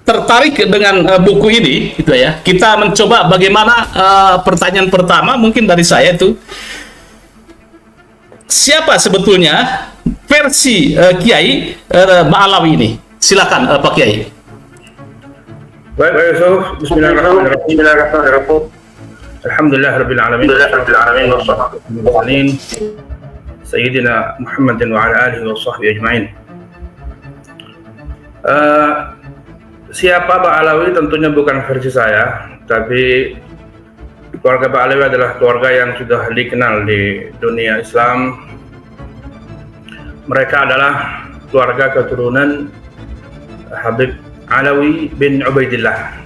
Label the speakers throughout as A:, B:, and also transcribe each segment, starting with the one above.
A: tertarik dengan buku ini, gitu ya. Kita mencoba bagaimana pertanyaan pertama mungkin dari saya itu, siapa sebetulnya versi Kiai Ba'alawi ini? Silakan Pak Kiai.
B: Baik, Pak Yusuf. Bismillahirrahmanirrahim. Bismillahirrahmanirrahim. Alhamdulillahirabbil alamin. Wassalatu Sayyidina Muhammadin wa ala alihi wa sahbihi ajma'in. Siapa Ba'alawi tentunya bukan versi saya, tapi keluarga Ba'alawi adalah keluarga yang sudah dikenal di dunia Islam. Mereka adalah keluarga keturunan Habib Alawi bin Ubaidillah.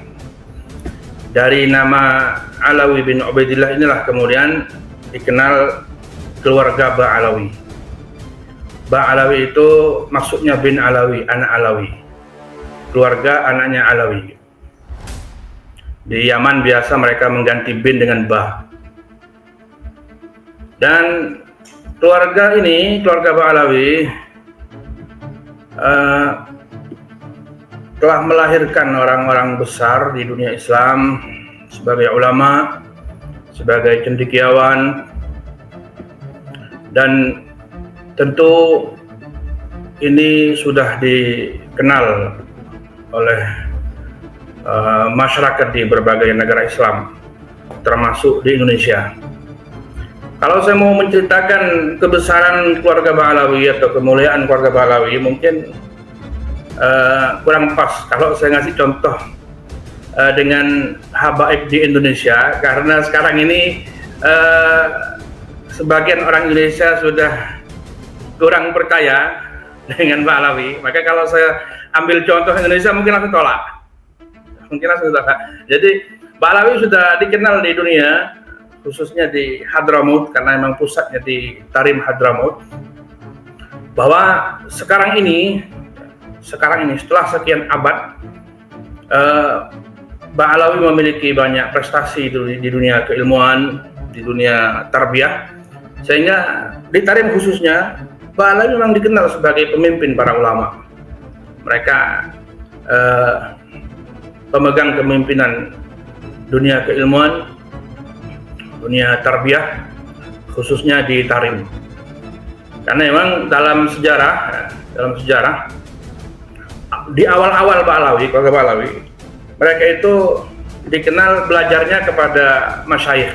B: Dari nama Alawi bin Ubaidillah inilah kemudian dikenal keluarga Ba'alawi. Ba'alawi itu maksudnya bin Alawi, anak Alawi. Keluarga anaknya Alawi. Di Yaman biasa mereka mengganti bin dengan Ba. Dan keluarga ini, keluarga Ba'alawi, telah melahirkan orang-orang besar di dunia Islam sebagai ulama, sebagai cendekiawan, dan tentu ini sudah dikenal oleh masyarakat di berbagai negara Islam, termasuk di Indonesia. Kalau saya mau menceritakan kebesaran keluarga Ba'alawi atau kemuliaan keluarga Ba'alawi, mungkin kurang pas kalau saya ngasih contoh dengan habaib di Indonesia, karena sekarang ini sebagian orang Indonesia sudah kurang percaya dengan Ba'alawi. Maka kalau saya ambil contoh Indonesia mungkin langsung tolak. Jadi Ba'alawi sudah dikenal di dunia, khususnya di Hadramut, karena memang pusatnya di Tarim Hadramut, bahwa sekarang ini setelah sekian abad, Ba'alawi memiliki banyak prestasi di dunia keilmuan, di dunia tarbiyah, sehingga di Tarim khususnya Ba'alawi memang dikenal sebagai pemimpin para ulama. Mereka pemegang kepemimpinan dunia keilmuan, dunia tarbiyah, khususnya di Tarim. Karena memang dalam sejarah di awal-awal Ba'alawi, keluarga Ba'alawi, mereka itu dikenal belajarnya kepada masyayikh,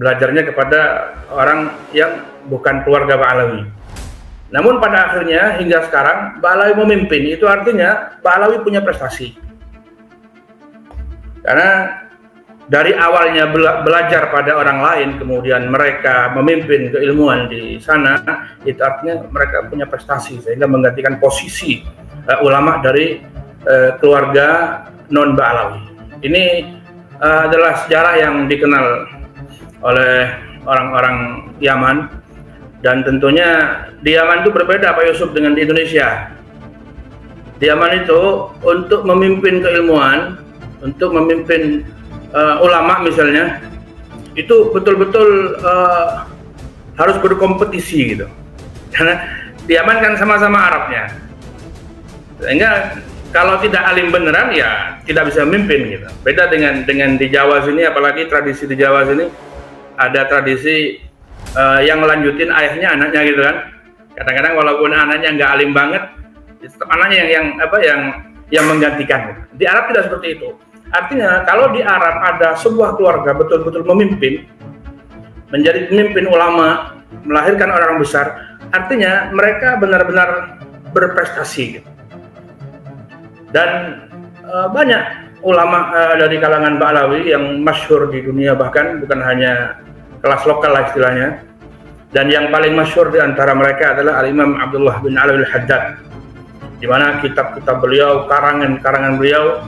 B: belajarnya kepada orang yang bukan keluarga Ba'alawi. Namun pada akhirnya hingga sekarang Ba'alawi memimpin, itu artinya Ba'alawi punya prestasi. Karena dari awalnya belajar pada orang lain, kemudian mereka memimpin keilmuan di sana, itu artinya mereka punya prestasi sehingga menggantikan posisi ulama dari keluarga non Ba'alawi. Ini adalah sejarah yang dikenal oleh orang-orang Yaman, dan tentunya di Yaman itu berbeda Pak Yusuf dengan di Indonesia. Di Yaman itu untuk memimpin keilmuan, untuk memimpin ulama misalnya, itu betul-betul harus berkompetisi gitu, karena di Yaman kan sama-sama Arabnya, sehingga kalau tidak alim beneran ya tidak bisa memimpin gitu. Beda dengan di Jawa sini, apalagi tradisi di Jawa sini ada tradisi yang melanjutin ayahnya anaknya gitu kan. Kadang-kadang walaupun anaknya nggak alim banget, tetap anaknya yang menggantikan. Di Arab tidak seperti itu. Artinya kalau di Arab ada sebuah keluarga betul-betul memimpin, menjadi pemimpin ulama, melahirkan orang besar, artinya mereka benar-benar berprestasi. Dan banyak ulama dari kalangan Ba'alawi yang masyhur di dunia, bahkan bukan hanya kelas lokal lah istilahnya. Dan yang paling masyhur di antara mereka adalah Al-Imam Abdullah bin Alawi Al-Haddad, di mana kitab-kitab beliau, karangan-karangan beliau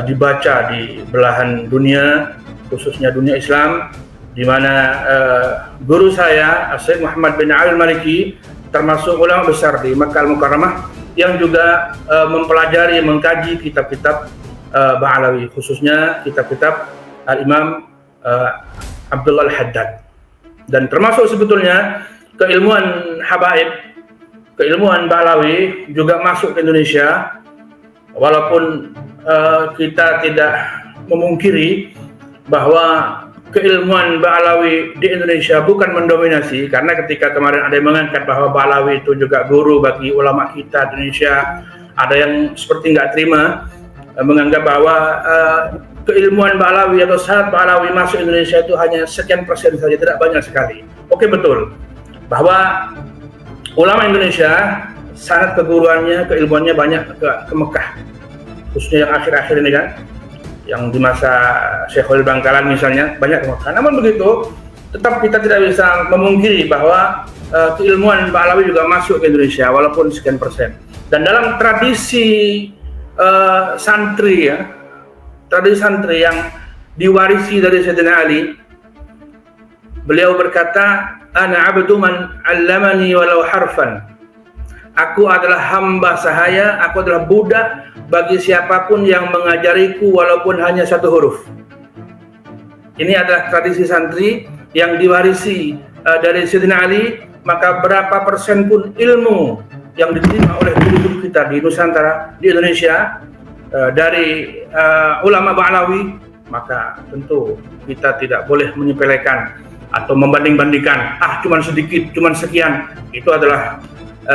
B: dibaca di belahan dunia, khususnya dunia Islam, di mana guru saya Syekh Muhammad bin Ali Al-Maliki termasuk ulama besar di Makkah Al-Mukarramah yang juga mempelajari, mengkaji kitab-kitab Ba'alawi, khususnya kitab-kitab Al-Imam Abdullah Al-Haddad. Dan termasuk sebetulnya keilmuan habaib keilmuan Ba'alawi juga masuk ke Indonesia, walaupun kita tidak memungkiri bahwa keilmuan Ba'alawi di Indonesia bukan mendominasi, karena ketika kemarin ada yang mengangkat bahwa Ba'alawi itu juga guru bagi ulama kita di Indonesia, ada yang seperti nggak terima, menganggap bahwa keilmuan Ba'alawi atau sanad Ba'alawi masuk Indonesia itu hanya sekian persen saja, tidak banyak sekali. Oke, betul bahwa ulama Indonesia sanad keguruannya, keilmuannya banyak ke Mekah, khususnya yang akhir-akhir ini kan, yang di masa Syekhul Bangkalan misalnya banyak ke Mekah. Namun begitu, tetap kita tidak bisa memungkiri bahwa keilmuan Ba'alawi juga masuk ke Indonesia walaupun sekian persen. Dan dalam tradisi santri ya, tradisi santri yang diwarisi dari Sayyidina Ali, beliau berkata, ana abdu man 'allamani walau harfan. Aku adalah hamba sahaya, aku adalah budak bagi siapapun yang mengajariku walaupun hanya satu huruf. Ini adalah tradisi santri yang diwarisi dari Sayyidina Ali, maka berapa persen pun ilmu yang diterima oleh guru-guru kita di Nusantara, di Indonesia, dari ulama Ba'alawi, maka tentu kita tidak boleh menyepelekan atau membanding-bandingkan, cuman sedikit, cuman sekian. Itu adalah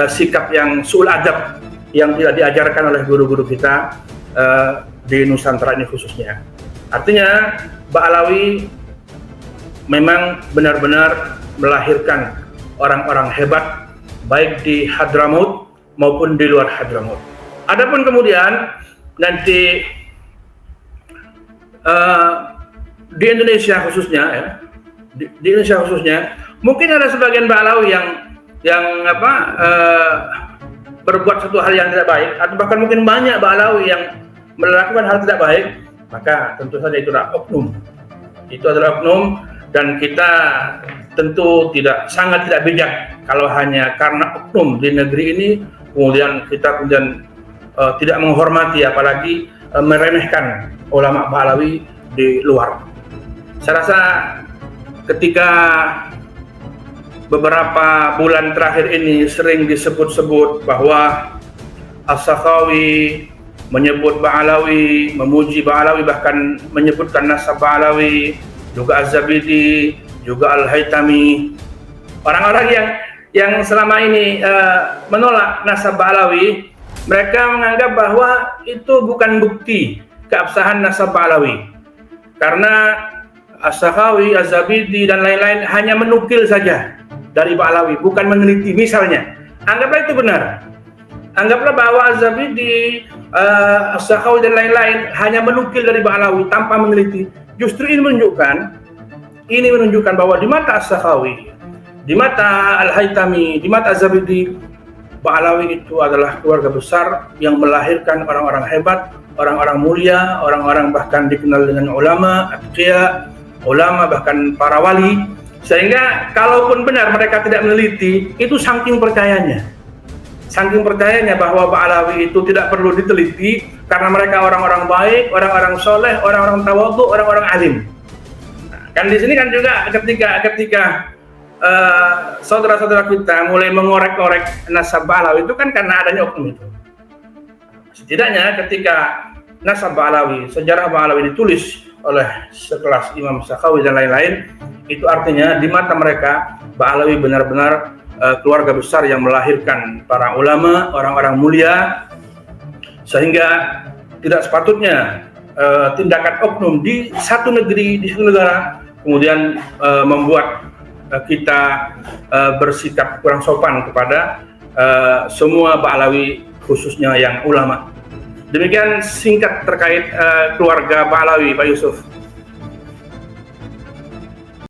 B: sikap yang su'ul adab yang tidak diajarkan oleh guru-guru kita di Nusantara ini khususnya. Artinya Ba'alawi memang benar-benar melahirkan orang-orang hebat baik di Hadramaut maupun di luar Hadramaut. Adapun kemudian nanti di Indonesia khususnya ya, di Indonesia khususnya mungkin ada sebagian Ba'alawi yang berbuat satu hal yang tidak baik, atau bahkan mungkin banyak Ba'alawi yang melakukan hal tidak baik, maka tentu saja itu adalah oknum. Itu adalah oknum, dan kita tentu sangat tidak bijak kalau hanya karena oknum di negeri ini kemudian kita tidak menghormati, apalagi meremehkan ulama Ba'alawi di luar. Saya rasa ketika beberapa bulan terakhir ini sering disebut-sebut bahwa As-Sakhawi menyebut Ba'alawi, memuji Ba'alawi, bahkan menyebutkan nasab Ba'alawi, juga Az-Zabidi, juga Al-Haytami. Orang-orang yang selama ini menolak nasab Ba'alawi, mereka menganggap bahwa itu bukan bukti keabsahan nasab Ba'alawi, karena As-Sakhawi, Az-Zabidi dan lain-lain hanya menukil saja dari Ba'alawi, bukan meneliti. Misalnya, anggaplah itu benar. Anggaplah bahwa Az-Zabidi, As-Sakhawi dan lain-lain hanya menukil dari Ba'alawi tanpa meneliti. Justru ini menunjukkan bahwa di mata As-Sakhawi, di mata Al-Haytami, di mata Az-Zabidi, Ba'alawi itu adalah keluarga besar yang melahirkan orang-orang hebat, orang-orang mulia, orang-orang bahkan dikenal dengan ulama, atqiya, ulama bahkan para wali. Sehingga kalaupun benar mereka tidak meneliti, itu saking percayanya bahwa Ba'alawi itu tidak perlu diteliti karena mereka orang-orang baik, orang-orang soleh, orang-orang tawadhu, orang-orang alim. Nah, kan di sini kan juga ketika saudara-saudara kita mulai mengorek-orek nasab Ba'alawi itu kan karena adanya oknum itu. Setidaknya ketika nasab Ba'alawi, sejarah Ba'alawi ditulis oleh sekelas Imam Sakhawi dan lain-lain, itu artinya di mata mereka Ba'alawi benar-benar keluarga besar yang melahirkan para ulama, orang-orang mulia, sehingga tidak sepatutnya tindakan oknum di satu negeri, di satu negara kemudian membuat kita bersikap kurang sopan kepada semua Ba'alawi, khususnya yang ulama. Demikian singkat terkait keluarga Ba'alawi, Pak Yusuf.